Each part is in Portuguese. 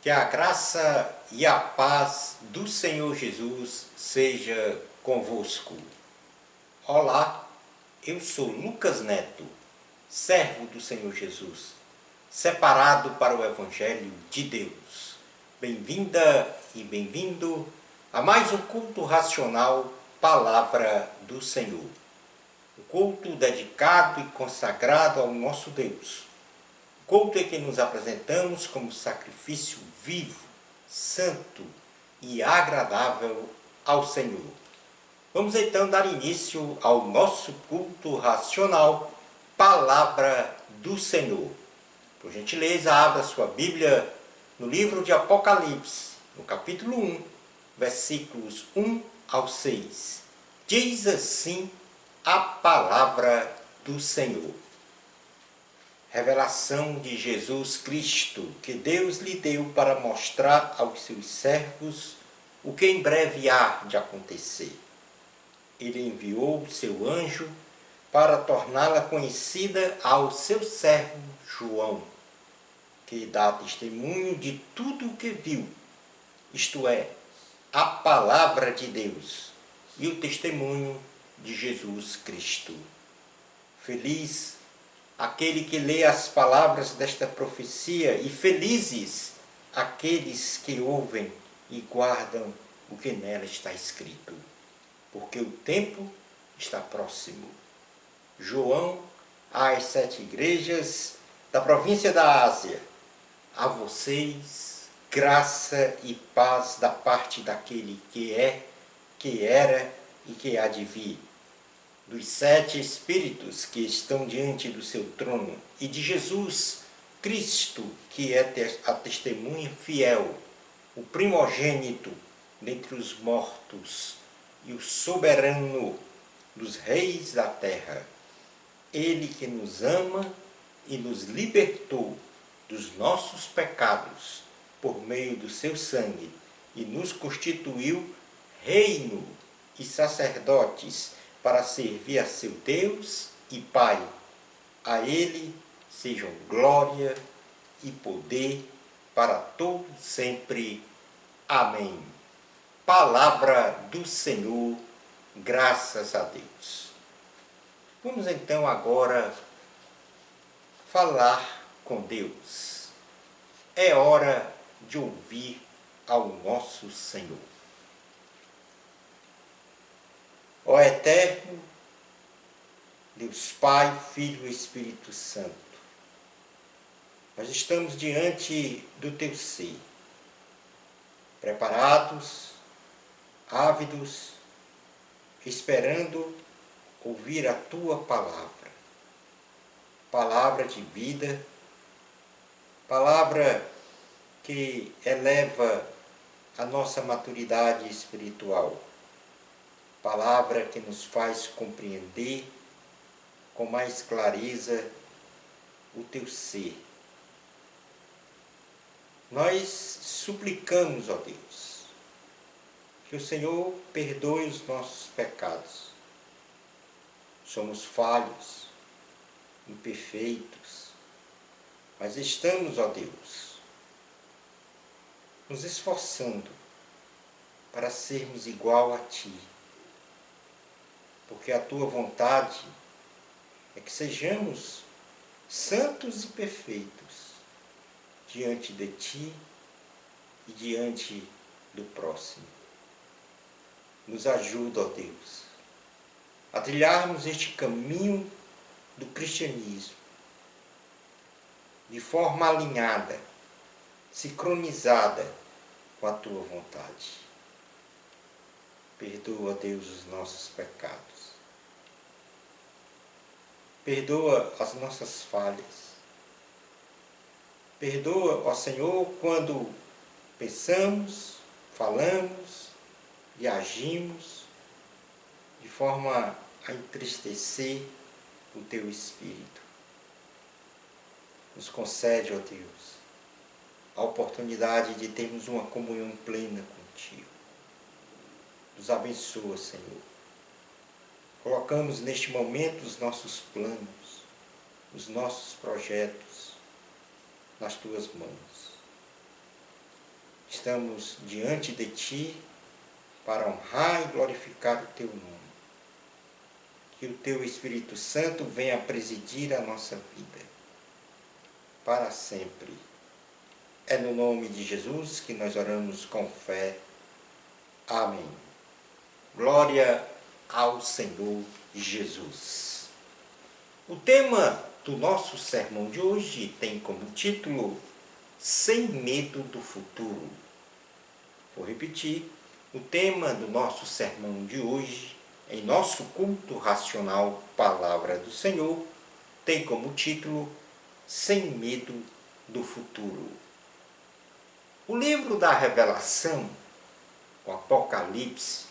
Que a graça e a paz do Senhor Jesus seja convosco. Olá, eu sou Lucas Neto, servo do Senhor Jesus, separado para o Evangelho de Deus. Bem-vinda e bem-vindo a mais um culto racional, Palavra do Senhor. Um culto dedicado e consagrado ao nosso Deus. Culto em que nos apresentamos como sacrifício vivo, santo e agradável ao Senhor. Vamos então dar início ao nosso culto racional, Palavra do Senhor. Por gentileza, abra sua Bíblia no livro de Apocalipse, no capítulo 1, versículos 1 ao 6. Diz assim a Palavra do Senhor. Revelação de Jesus Cristo, que Deus lhe deu para mostrar aos seus servos o que em breve há de acontecer. Ele enviou o seu anjo para torná-la conhecida ao seu servo João, que dá testemunho de tudo o que viu, isto é, a palavra de Deus e o testemunho de Jesus Cristo. Feliz aquele que lê as palavras desta profecia, e felizes aqueles que ouvem e guardam o que nela está escrito, porque o tempo está próximo. João, às 7 igrejas da província da Ásia, a vocês, graça e paz da parte daquele que é, que era e que há de vir, dos 7 Espíritos que estão diante do seu trono, e de Jesus Cristo, que é a testemunha fiel, o primogênito dentre os mortos e o soberano dos reis da terra. Ele que nos ama e nos libertou dos nossos pecados por meio do seu sangue e nos constituiu reino e sacerdotes para servir a seu Deus e Pai. A Ele sejam glória e poder para todo sempre. Amém. Palavra do Senhor, graças a Deus. Vamos então agora falar com Deus. É hora de ouvir ao nosso Senhor. Ó eterno, Deus Pai, Filho e Espírito Santo, nós estamos diante do Teu ser, preparados, ávidos, esperando ouvir a Tua palavra, palavra de vida, palavra que eleva a nossa maturidade espiritual, palavra que nos faz compreender com mais clareza o Teu ser. Nós suplicamos, ó Deus, que o Senhor perdoe os nossos pecados. Somos falhos, imperfeitos, mas estamos, ó Deus, nos esforçando para sermos igual a Ti, porque a Tua vontade é que sejamos santos e perfeitos diante de Ti e diante do próximo. Nos ajuda, ó Deus, a trilharmos este caminho do cristianismo de forma alinhada, sincronizada com a Tua vontade. Perdoa, Deus, os nossos pecados. Perdoa as nossas falhas. Perdoa, ó Senhor, quando pensamos, falamos e agimos de forma a entristecer o Teu Espírito. Nos concede, ó Deus, a oportunidade de termos uma comunhão plena contigo. Nos abençoa, Senhor. Colocamos neste momento os nossos planos, os nossos projetos nas Tuas mãos. estamos diante de Ti para honrar e glorificar o Teu nome. Que o Teu Espírito Santo venha presidir a nossa vida para sempre. É no nome de Jesus que nós oramos com fé. Amém. Glória ao Senhor Jesus. O tema do nosso sermão de hoje tem como título Sem Medo do Futuro. Vou repetir, o tema do nosso sermão de hoje, em nosso culto racional Palavra do Senhor, tem como título Sem Medo do Futuro. O livro da Revelação, o Apocalipse,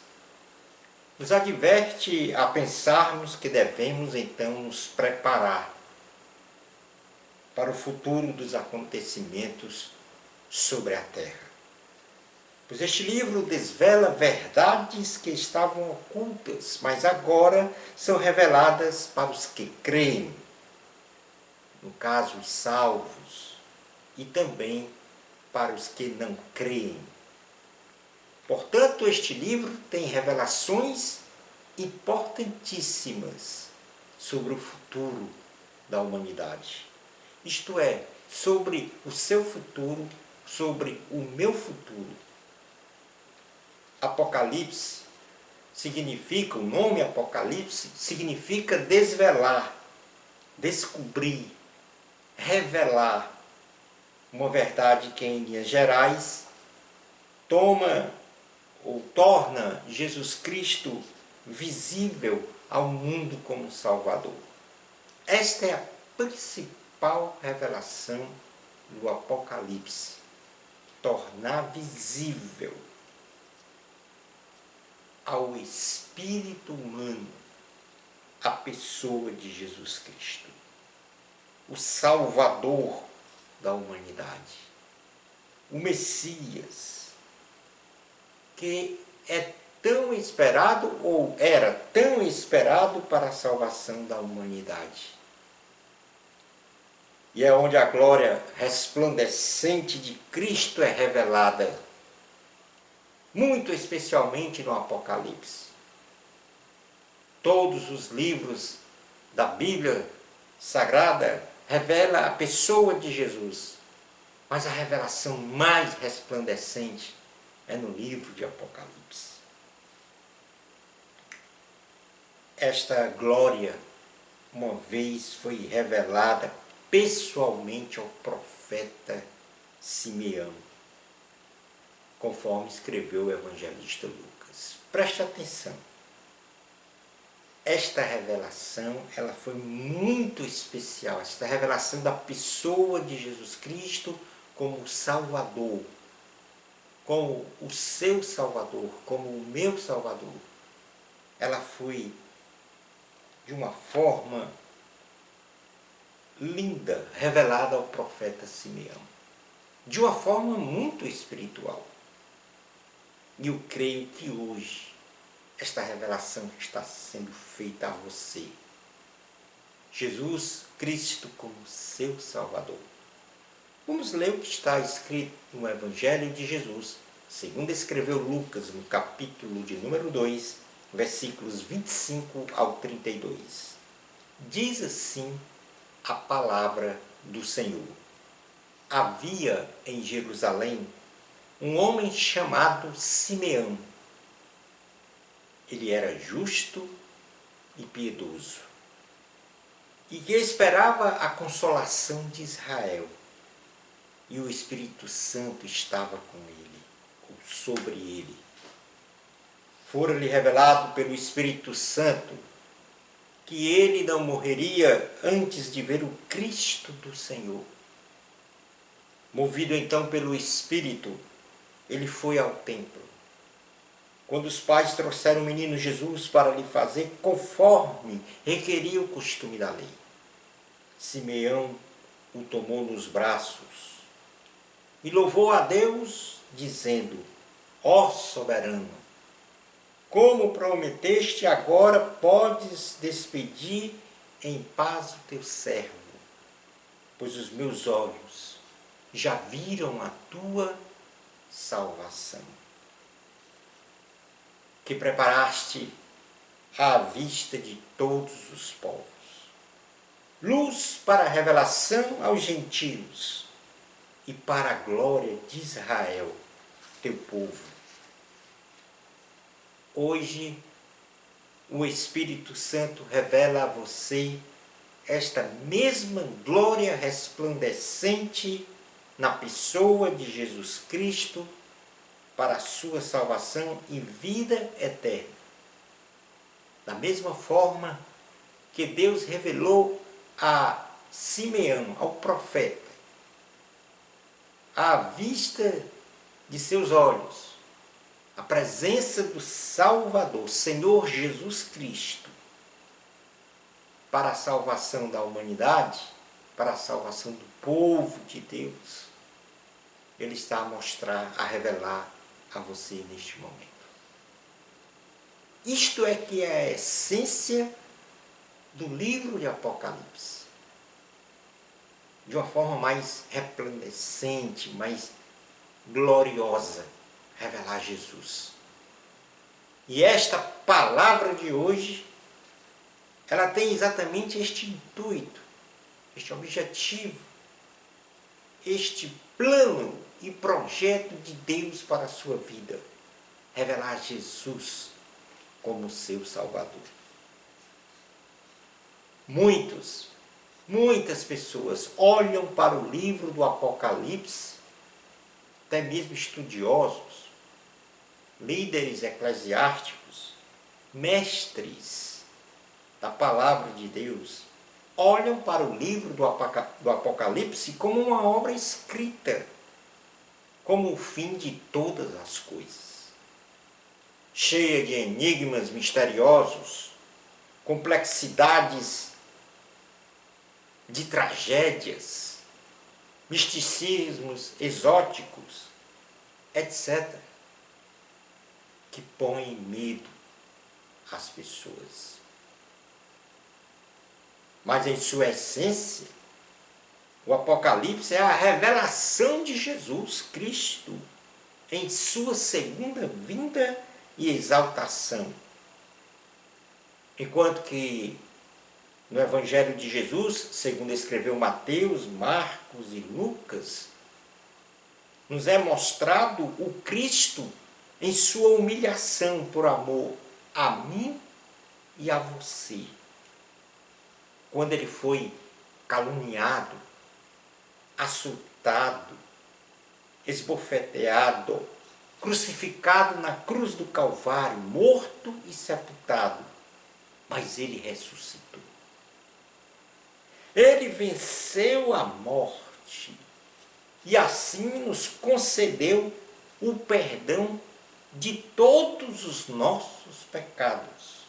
nos adverte a pensarmos que devemos então nos preparar para o futuro dos acontecimentos sobre a Terra. Pois este livro desvela verdades que estavam ocultas, mas agora são reveladas para os que creem, no caso os salvos, e também para os que não creem. Portanto, este livro tem revelações importantíssimas sobre o futuro da humanidade. Isto é, sobre o seu futuro, sobre o meu futuro. Apocalipse significa, o nome Apocalipse significa desvelar, descobrir, revelar uma verdade que, em linhas gerais, torna Jesus Cristo visível ao mundo como Salvador. Esta é a principal revelação do Apocalipse, tornar visível ao espírito humano a pessoa de Jesus Cristo, o Salvador da humanidade, o Messias, que é tão esperado, ou era tão esperado para a salvação da humanidade. E é onde a glória resplandecente de Cristo é revelada, muito especialmente no Apocalipse. Todos os livros da Bíblia Sagrada revelam a pessoa de Jesus, mas a revelação mais resplandecente é no livro de Apocalipse. Esta glória, uma vez, foi revelada pessoalmente ao profeta Simeão, conforme escreveu o evangelista Lucas. Preste atenção. Esta revelação, ela foi muito especial. Esta revelação da pessoa de Jesus Cristo como Salvador, como o seu Salvador, como o meu Salvador. Ela foi de uma forma linda, revelada ao profeta Simeão, de uma forma muito espiritual. E eu creio que hoje esta revelação está sendo feita a você. Jesus Cristo como seu Salvador. Vamos ler o que está escrito no Evangelho de Jesus, segundo escreveu Lucas, no capítulo de número 2, versículos 25 ao 32. Diz assim a palavra do Senhor. Havia em Jerusalém um homem chamado Simeão. Ele era justo e piedoso, e que esperava a consolação de Israel. E o Espírito Santo estava com ele, ou sobre ele. Fora-lhe revelado pelo Espírito Santo que ele não morreria antes de ver o Cristo do Senhor. Movido então pelo Espírito, ele foi ao templo. Quando os pais trouxeram o menino Jesus para lhe fazer conforme requeria o costume da lei, Simeão o tomou nos braços e louvou a Deus, dizendo: ó soberano, como prometeste, agora podes despedir em paz o teu servo, pois os meus olhos já viram a tua salvação, que preparaste à vista de todos os povos, luz para a revelação aos gentios e para a glória de Israel, teu povo. Hoje, o Espírito Santo revela a você esta mesma glória resplandecente na pessoa de Jesus Cristo para a sua salvação e vida eterna. Da mesma forma que Deus revelou a Simeão, ao profeta, à vista de seus olhos, a presença do Salvador, Senhor Jesus Cristo, para a salvação da humanidade, para a salvação do povo de Deus, Ele está a mostrar, a revelar a você neste momento. Isto é que é a essência do livro de Apocalipse. De uma forma mais resplandecente, mais gloriosa, revelar Jesus. E esta palavra de hoje, ela tem exatamente este intuito, este objetivo, este plano e projeto de Deus para a sua vida. Revelar Jesus como seu Salvador. Muitas pessoas olham para o livro do Apocalipse, até mesmo estudiosos, líderes eclesiásticos, mestres da palavra de Deus, olham para o livro do Apocalipse como uma obra escrita, como o fim de todas as coisas, cheia de enigmas misteriosos, complexidades de tragédias, misticismos exóticos, etc., que põem medo às pessoas. Mas em sua essência, o Apocalipse é a revelação de Jesus Cristo em sua segunda vinda e exaltação. Enquanto que no Evangelho de Jesus, segundo escreveu Mateus, Marcos e Lucas, nos é mostrado o Cristo em sua humilhação por amor a mim e a você. Quando ele foi caluniado, açoitado, esbofeteado, crucificado na cruz do Calvário, morto e sepultado, mas ele ressuscitou. Ele venceu a morte e assim nos concedeu o perdão de todos os nossos pecados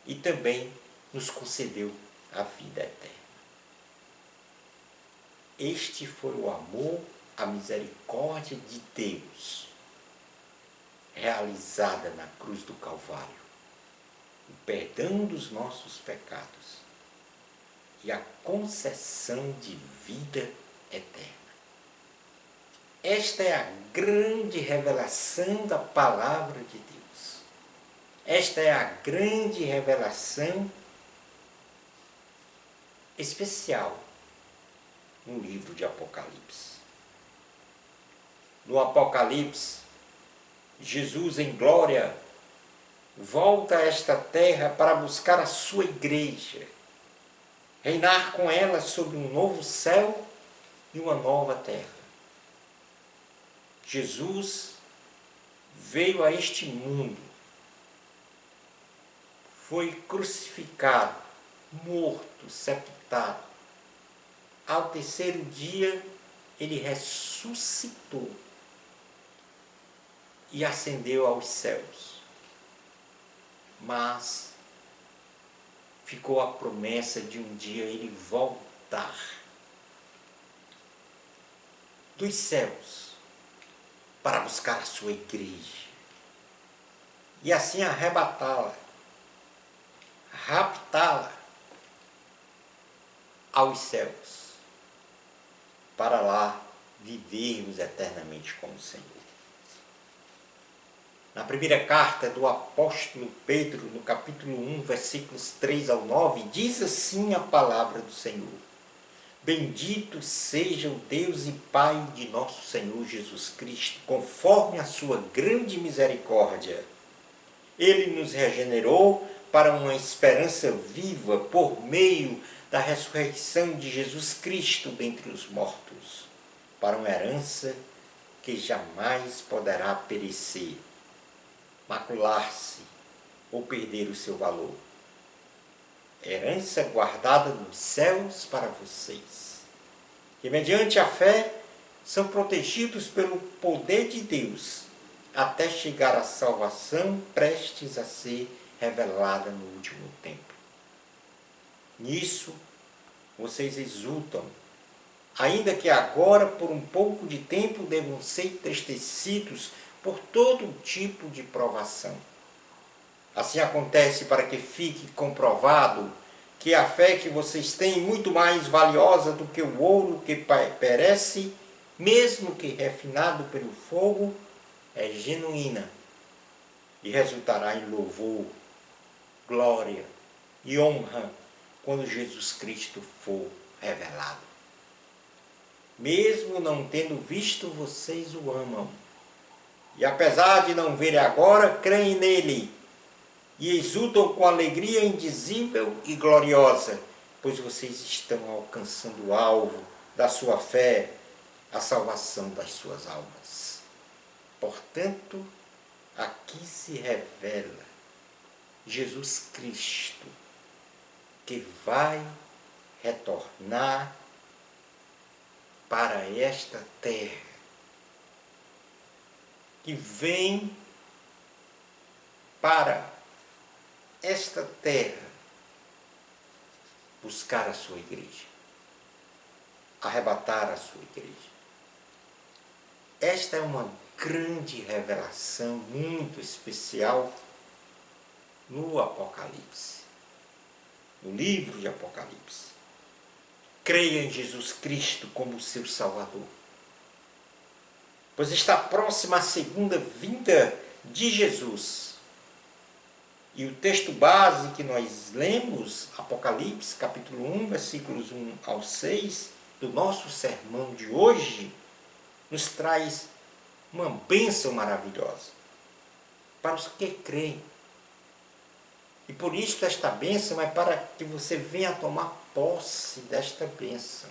e também nos concedeu a vida eterna. Este foi o amor, a misericórdia de Deus realizada na cruz do Calvário, o perdão dos nossos pecados e a concessão de vida eterna. Esta é a grande revelação da palavra de Deus. Esta é a grande revelação especial no livro de Apocalipse. No Apocalipse, Jesus em glória volta a esta terra para buscar a sua igreja, reinar com ela sobre um novo céu e uma nova terra. Jesus veio a este mundo, foi crucificado, morto, sepultado. Ao terceiro dia, ele ressuscitou e ascendeu aos céus. Mas ficou a promessa de um dia ele voltar dos céus para buscar a sua igreja e assim arrebatá-la, raptá-la aos céus, para lá vivermos eternamente com o Senhor. Na primeira carta do apóstolo Pedro, no capítulo 1, versículos 3 ao 9, diz assim a palavra do Senhor: Bendito seja o Deus e Pai de nosso Senhor Jesus Cristo, conforme a sua grande misericórdia. Ele nos regenerou para uma esperança viva por meio da ressurreição de Jesus Cristo dentre os mortos, para uma herança que jamais poderá perecer, macular-se ou perder o seu valor. Herança guardada nos céus para vocês, que mediante a fé são protegidos pelo poder de Deus, até chegar à salvação prestes a ser revelada no último tempo. Nisso vocês exultam, ainda que agora por um pouco de tempo devam ser entristecidos por todo tipo de provação. Assim acontece para que fique comprovado que a fé que vocês têm é muito mais valiosa do que o ouro que perece, mesmo que refinado pelo fogo, é genuína e resultará em louvor, glória e honra quando Jesus Cristo for revelado. Mesmo não tendo visto, vocês o amam. E apesar de não verem agora, creem nele e exultam com alegria indizível e gloriosa, pois vocês estão alcançando o alvo da sua fé, a salvação das suas almas. Portanto, aqui se revela Jesus Cristo, que vai retornar para esta terra, que vem para esta terra buscar a sua igreja, arrebatar a sua igreja. Esta é uma grande revelação muito especial no Apocalipse, no livro de Apocalipse. Creia em Jesus Cristo como seu Salvador, pois está próxima a segunda vinda de Jesus. E o texto base que nós lemos, Apocalipse, capítulo 1, versículos 1 ao 6, do nosso sermão de hoje, nos traz uma bênção maravilhosa para os que creem. E por isso esta bênção é para que você venha a tomar posse desta bênção.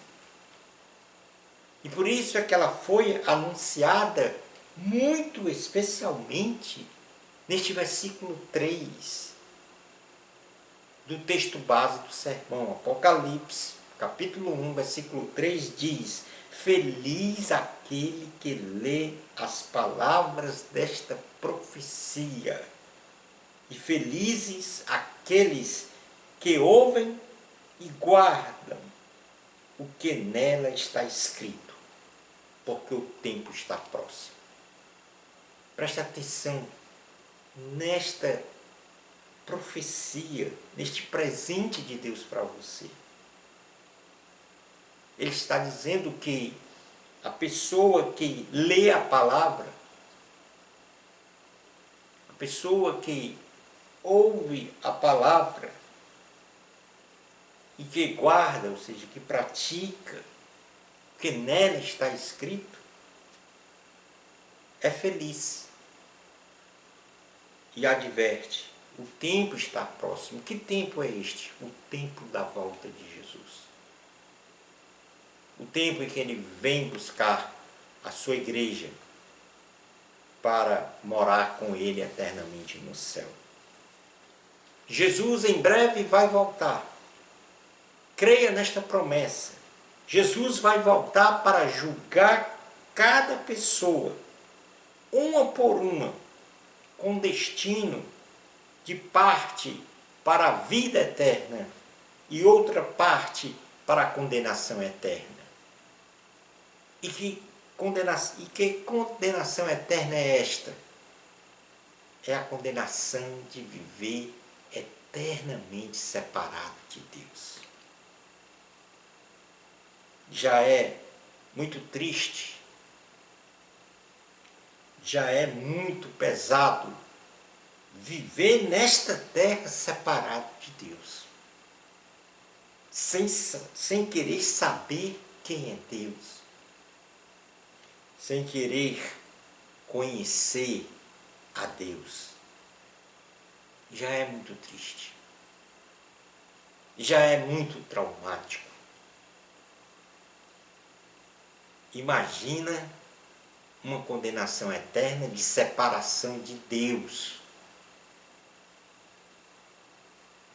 E por isso é que ela foi anunciada muito especialmente neste versículo 3 do texto base do sermão. Apocalipse, capítulo 1, versículo 3 diz: Feliz aquele que lê as palavras desta profecia, e felizes aqueles que ouvem e guardam o que nela está escrito, porque o tempo está próximo. Preste atenção nesta profecia, neste presente de Deus para você. Ele está dizendo que a pessoa que lê a palavra, a pessoa que ouve a palavra e que guarda, ou seja, que pratica o que nela está escrito, é feliz. E adverte: o tempo está próximo. Que tempo é este? O tempo da volta de Jesus. O tempo em que ele vem buscar a sua igreja para morar com ele eternamente no céu. Jesus em breve vai voltar. Creia nesta promessa. Jesus vai voltar para julgar cada pessoa, uma por uma, com destino de parte para a vida eterna e outra parte para a condenação eterna. E que condenação eterna é esta? É a condenação de viver eternamente separado de Deus. Já é muito triste já é muito pesado viver nesta terra separado de Deus, sem querer saber quem é Deus, sem querer conhecer a Deus. Já é muito triste, já é muito traumático. Imagina uma condenação eterna de separação de Deus.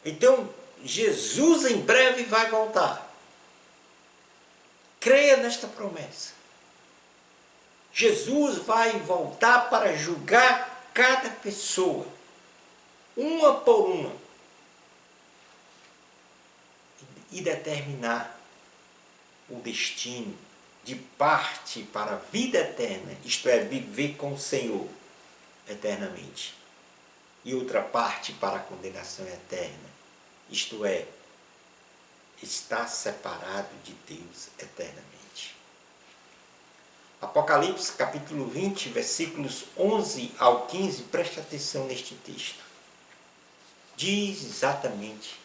Então, Jesus em breve vai voltar. Creia nesta promessa. Jesus vai voltar para julgar cada pessoa, uma por uma, e determinar o destino de parte para a vida eterna, isto é, viver com o Senhor eternamente, e outra parte para a condenação eterna, isto é, estar separado de Deus eternamente. Apocalipse capítulo 20, versículos 11 ao 15, preste atenção neste texto. Diz exatamente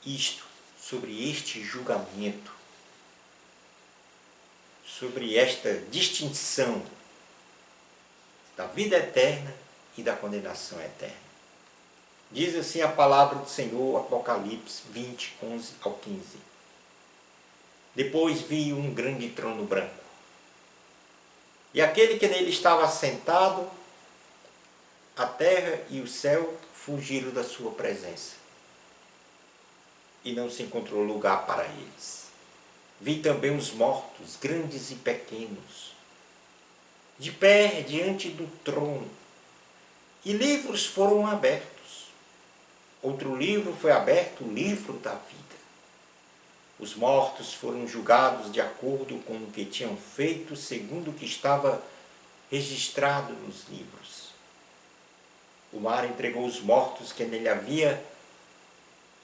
isto, sobre este julgamento, sobre esta distinção da vida eterna e da condenação eterna. Diz assim a palavra do Senhor, Apocalipse 20, 11 ao 15. Depois vi um grande trono branco, e aquele que nele estava assentado, a terra e o céu fugiram da sua presença, e não se encontrou lugar para eles. Vi também os mortos, grandes e pequenos, de pé diante do trono, e livros foram abertos. Outro livro foi aberto, o livro da vida. Os mortos foram julgados de acordo com o que tinham feito, segundo o que estava registrado nos livros. O mar entregou os mortos que nele havia,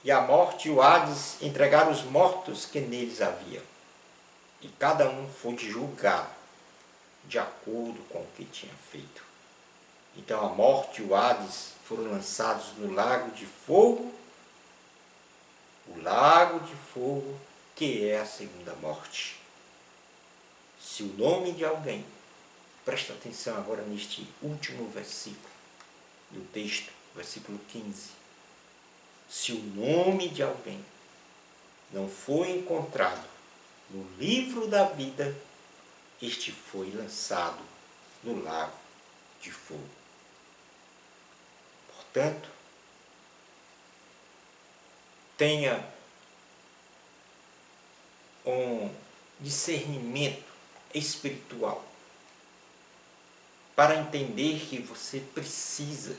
e a morte e o Hades entregaram os mortos que neles havia. E cada um foi julgado de acordo com o que tinha feito. Então a morte e o Hades foram lançados no lago de fogo, o lago de fogo, que é a segunda morte. Se o nome de alguém, presta atenção agora neste último versículo do texto, versículo 15. Se o nome de alguém não foi encontrado no livro da vida, este foi lançado no lago de fogo. Portanto, tenha um discernimento espiritual para entender que você precisa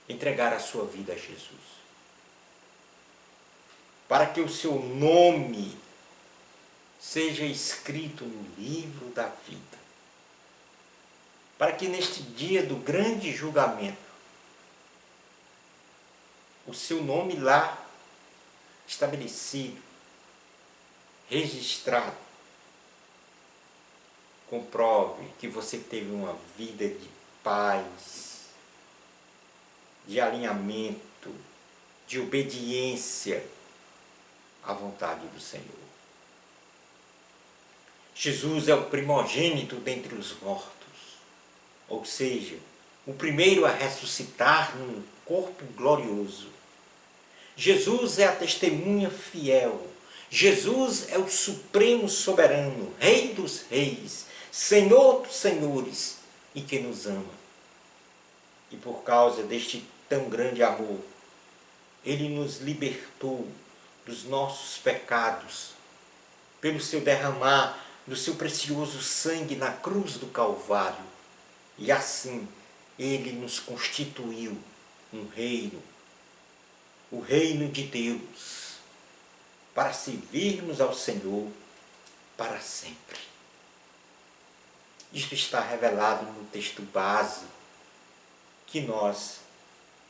entregar a sua vida a Jesus, para que o seu nome seja escrito no livro da vida, para que neste dia do grande julgamento, o seu nome lá, estabelecido, registrado, comprove que você teve uma vida de paz, de alinhamento, de obediência à vontade do Senhor. Jesus é o primogênito dentre os mortos, ou seja, o primeiro a ressuscitar num corpo glorioso. Jesus é a testemunha fiel. Jesus é o supremo soberano, Rei dos reis, Senhor dos senhores, e que nos ama. E por causa deste tão grande amor, Ele nos libertou dos nossos pecados, pelo seu derramar do seu precioso sangue na cruz do Calvário. E assim, Ele nos constituiu um reino, o reino de Deus, para servirmos ao Senhor para sempre. Isto está revelado no texto base que nós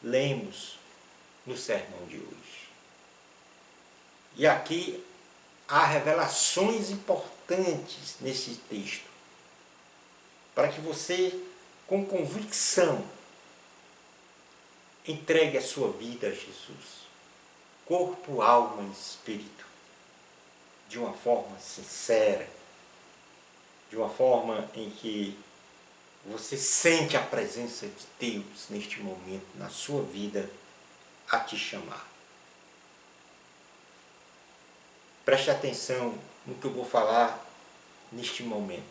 lemos no sermão de hoje. E aqui há revelações importantes nesse texto, para que você, com convicção, entregue a sua vida a Jesus, corpo, alma e espírito, de uma forma sincera, de uma forma em que você sente a presença de Deus neste momento na sua vida a te chamar. Preste atenção no que eu vou falar neste momento,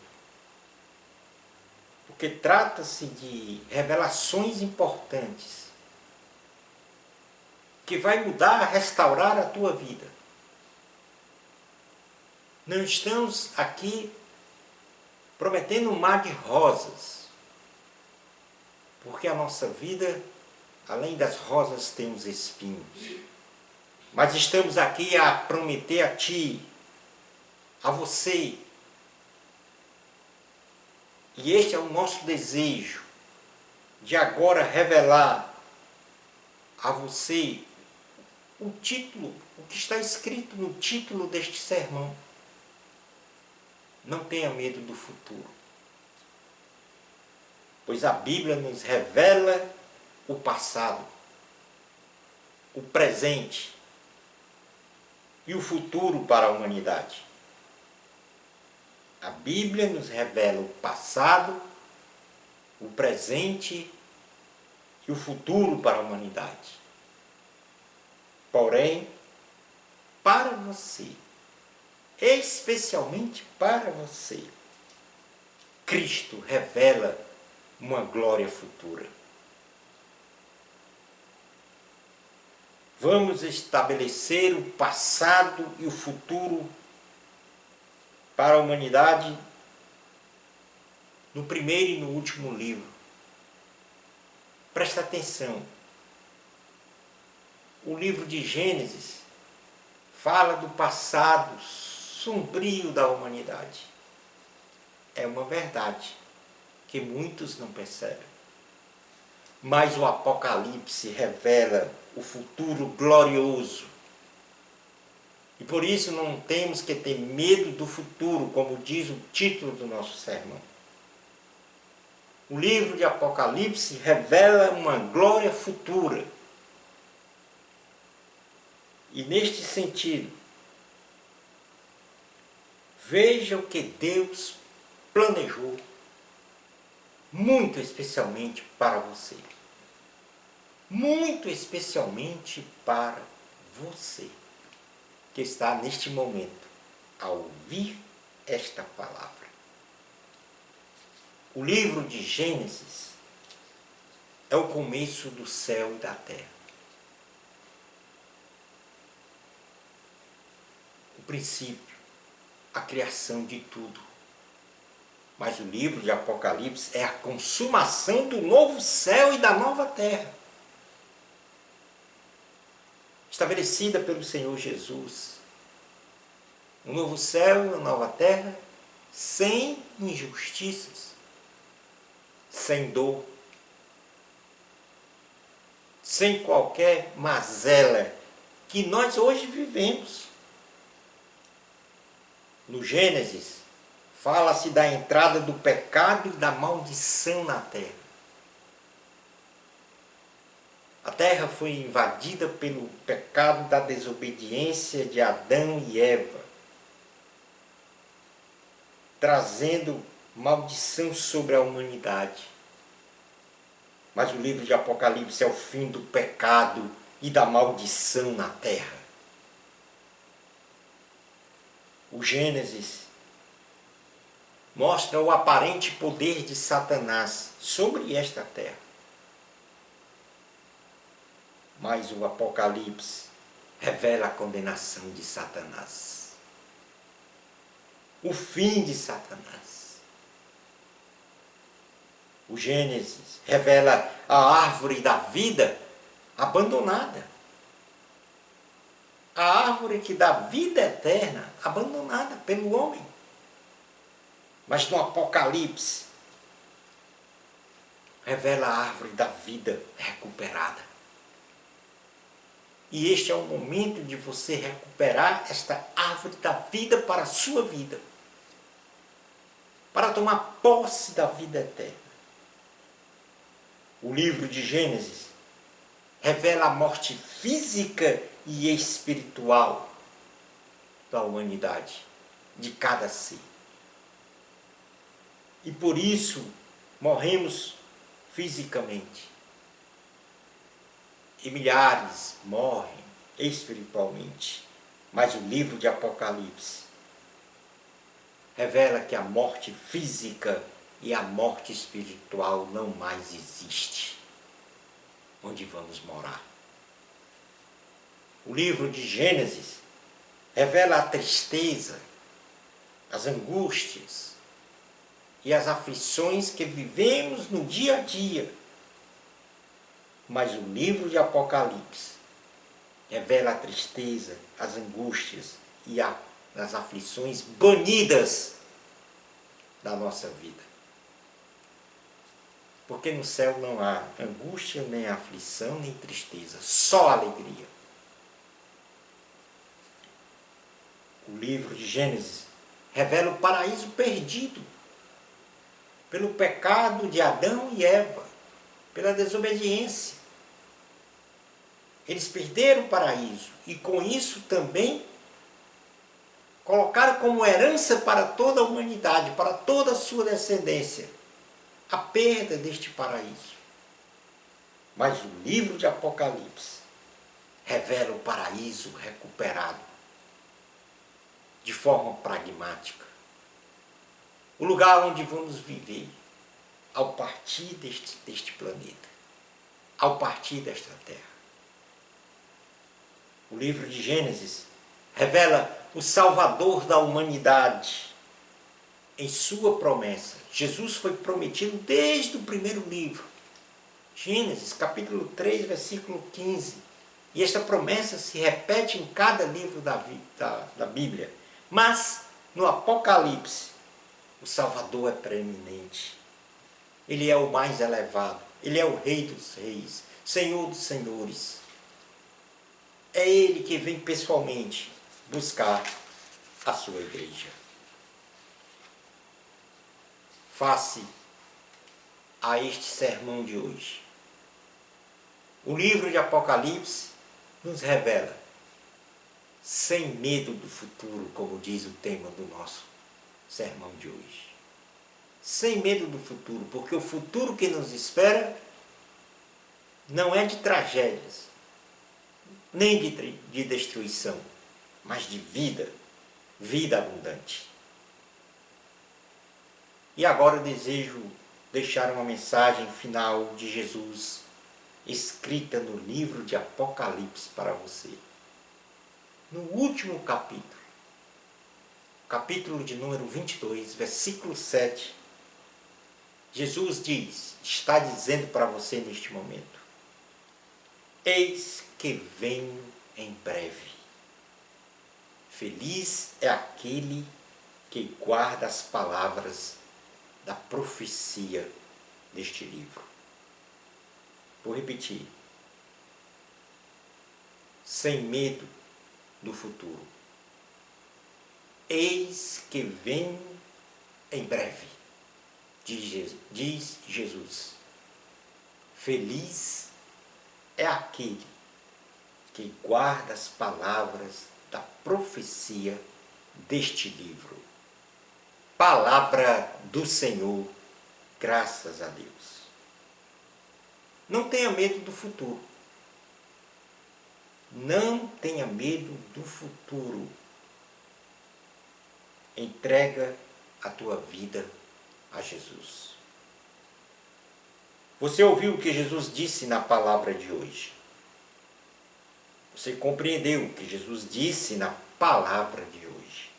porque trata-se de revelações importantes que vai mudar, restaurar a tua vida. Não estamos aqui prometendo um mar de rosas, porque a nossa vida, além das rosas, tem os espinhos. Mas estamos aqui a prometer a ti, a você, e este é o nosso desejo, de agora revelar a você o título, o que está escrito no título deste sermão. Não tenha medo do futuro, pois a Bíblia nos revela o passado, o presente e o futuro para a humanidade. A Bíblia nos revela o passado, o presente e o futuro para a humanidade. Porém, para você, especialmente para você, Cristo revela uma glória futura. Vamos estabelecer o passado e o futuro para a humanidade no primeiro e no último livro. Presta atenção. O livro de Gênesis fala do passado sombrio da humanidade. É uma verdade que muitos não percebem. Mas o Apocalipse revela o futuro glorioso. E por isso não temos que ter medo do futuro, como diz o título do nosso sermão. O livro de Apocalipse revela uma glória futura. E neste sentido, veja o que Deus planejou, muito especialmente para você. Muito especialmente para você, que está neste momento a ouvir esta palavra. O livro de Gênesis é o começo do céu e da terra. O princípio, a criação de tudo. Mas o livro de Apocalipse é a consumação do novo céu e da nova terra, estabelecida pelo Senhor Jesus. Um novo céu e uma nova terra, sem injustiças, sem dor, sem qualquer mazela que nós hoje vivemos. No Gênesis, fala-se da entrada do pecado e da maldição na terra. A terra foi invadida pelo pecado da desobediência de Adão e Eva, trazendo maldição sobre a humanidade. Mas o livro de Apocalipse é o fim do pecado e da maldição na terra. O Gênesis mostra o aparente poder de Satanás sobre esta terra. Mas o Apocalipse revela a condenação de Satanás, o fim de Satanás. O Gênesis revela a árvore da vida abandonada. A árvore que dá vida eterna, abandonada pelo homem. Mas no Apocalipse, revela a árvore da vida recuperada. E este é o momento de você recuperar esta árvore da vida para a sua vida. para tomar posse da vida eterna. O livro de Gênesis revela a morte física e espiritual da humanidade, de cada ser. E por isso morremos fisicamente. E milhares morrem espiritualmente. Mas o livro de Apocalipse revela que a morte física e a morte espiritual não mais existe. Onde vamos morar? O livro de Gênesis revela a tristeza, as angústias e as aflições que vivemos no dia a dia. Mas o livro de Apocalipse revela a tristeza, as angústias e as aflições banidas da nossa vida. Porque no céu não há angústia, nem aflição, nem tristeza, só alegria. O livro de Gênesis revela o paraíso perdido pelo pecado de Adão e Eva, pela desobediência. Eles perderam o paraíso e com isso também colocaram como herança para toda a humanidade, para toda a sua descendência, a perda deste paraíso. Mas o livro de Apocalipse revela o paraíso recuperado de forma pragmática. O lugar onde vamos viver ao partir deste planeta, ao partir desta terra. O livro de Gênesis revela o Salvador da humanidade. Em sua promessa, Jesus foi prometido desde o primeiro livro. Gênesis, capítulo 3, versículo 15. E esta promessa se repete em cada livro da Bíblia. Mas, no Apocalipse, o Salvador é preeminente. Ele é o mais elevado. Ele é o Rei dos Reis, Senhor dos Senhores. É Ele que vem pessoalmente buscar a sua igreja. Face a este sermão de hoje, o livro de Apocalipse nos revela, sem medo do futuro, como diz o tema do nosso sermão de hoje. Sem medo do futuro, porque o futuro que nos espera não é de tragédias, nem de destruição, mas de vida, vida abundante. E agora eu desejo deixar uma mensagem final de Jesus, escrita no livro de Apocalipse para você. No último capítulo, capítulo de número 22, versículo 7, Jesus está dizendo para você neste momento: eis que venho em breve. Feliz é aquele que guarda as palavras da profecia deste livro. Vou repetir. Sem medo do futuro. Eis que venho em breve, diz Jesus. Feliz é aquele que guarda as palavras da profecia deste livro. Palavra do Senhor, graças a Deus. Não tenha medo do futuro. Não tenha medo do futuro. Entrega a tua vida a Jesus. Você ouviu o que Jesus disse na palavra de hoje? Você compreendeu o que Jesus disse na palavra de hoje?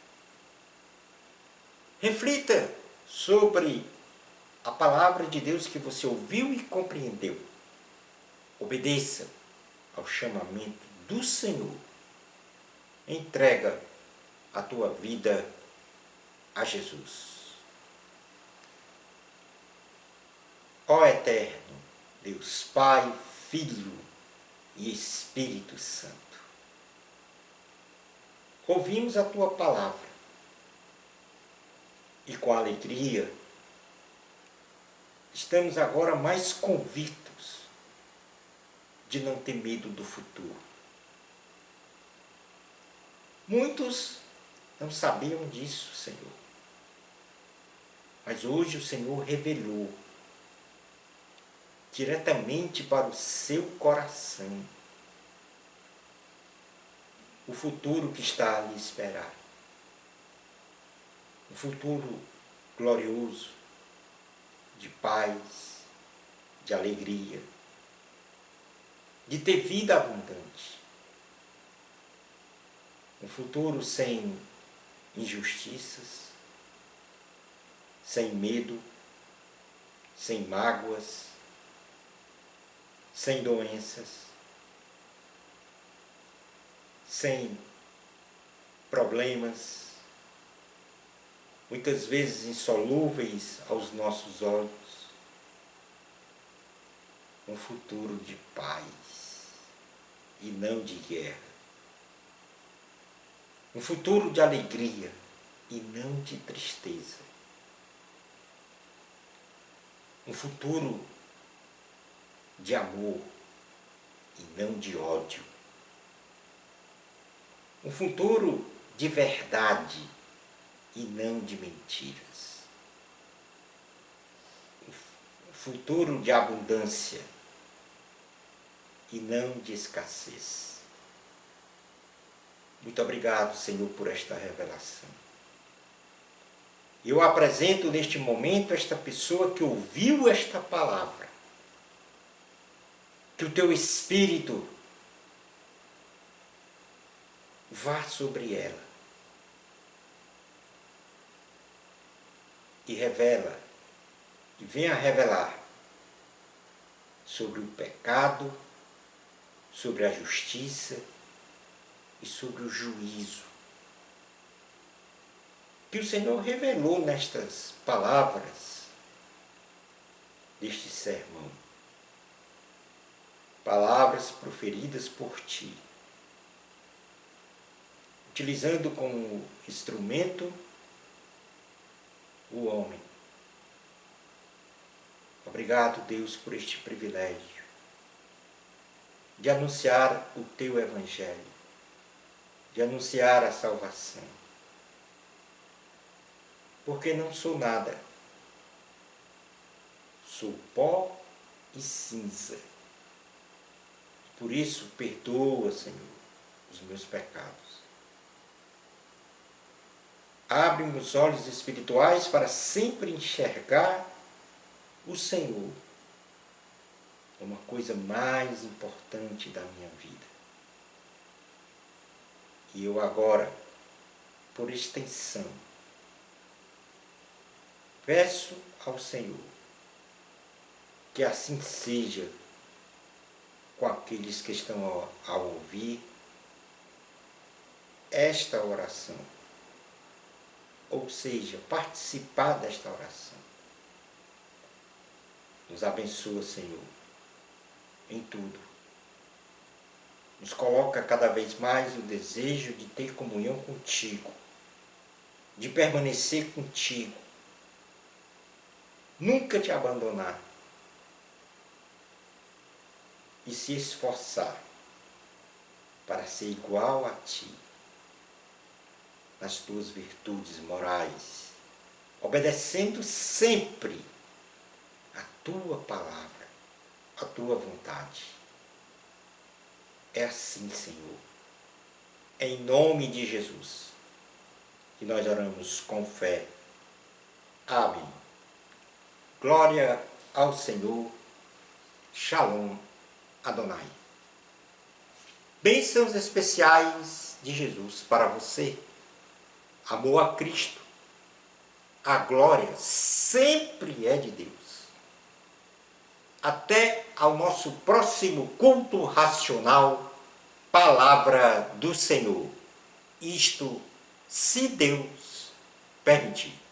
Reflita sobre a palavra de Deus que você ouviu e compreendeu. Obedeça ao chamamento do Senhor. Entrega a tua vida a Jesus. Ó eterno, Deus Pai, Filho e Espírito Santo, ouvimos a tua palavra e com alegria, estamos agora mais convictos de não ter medo do futuro. Muitos não sabiam disso, Senhor. Mas hoje o Senhor revelou diretamente para o seu coração o futuro que está a lhe esperar. Um futuro glorioso, de paz, de alegria, de ter vida abundante. Um futuro sem injustiças, sem medo, sem mágoas, sem doenças, sem problemas, muitas vezes insolúveis aos nossos olhos. Um futuro de paz e não de guerra. Um futuro de alegria e não de tristeza. Um futuro de amor e não de ódio. Um futuro de verdade e não de mentiras. Um futuro de abundância e não de escassez. Muito obrigado, Senhor, por esta revelação. Eu apresento neste momento esta pessoa que ouviu esta palavra. Que o teu Espírito vá sobre ela e revela, e venha revelar sobre o pecado, sobre a justiça e sobre o juízo. Que o Senhor revelou nestas palavras deste sermão. Palavras proferidas por ti, utilizando como instrumento o homem. Obrigado, Deus, por este privilégio de anunciar o teu evangelho, de anunciar a salvação. Porque não sou nada, sou pó e cinza. Por isso, perdoa, Senhor, os meus pecados. Abre-me os olhos espirituais para sempre enxergar o Senhor como a coisa mais importante da minha vida. E eu agora, por extensão, peço ao Senhor que assim seja com aqueles que estão a ouvir esta oração, ou seja, participar desta oração. Nos abençoa, Senhor, em tudo. Nos coloca cada vez mais o desejo de ter comunhão contigo, de permanecer contigo, nunca te abandonar e se esforçar para ser igual a ti nas tuas virtudes morais, obedecendo sempre a tua palavra, a tua vontade. É assim, Senhor. É em nome de Jesus que nós oramos com fé. Amém. Glória ao Senhor. Shalom Adonai. Bênçãos especiais de Jesus para você. Amor a Cristo. A glória sempre é de Deus. Até ao nosso próximo culto racional, Palavra do Senhor. Isto, se Deus permitir.